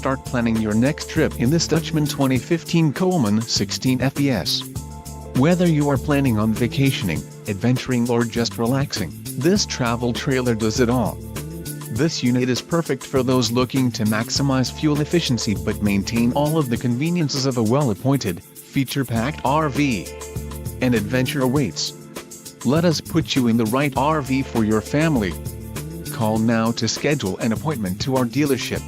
start planning your next trip in this Dutchmen 2015 Coleman 16 FPS. Whether you are planning on vacationing, adventuring or just relaxing, this travel trailer does it all. This unit is perfect for those looking to maximize fuel efficiency but maintain all of the conveniences of a well-appointed, feature-packed RV. An adventure awaits. Let us put you in the right RV for your family. Call now to schedule an appointment to our dealership.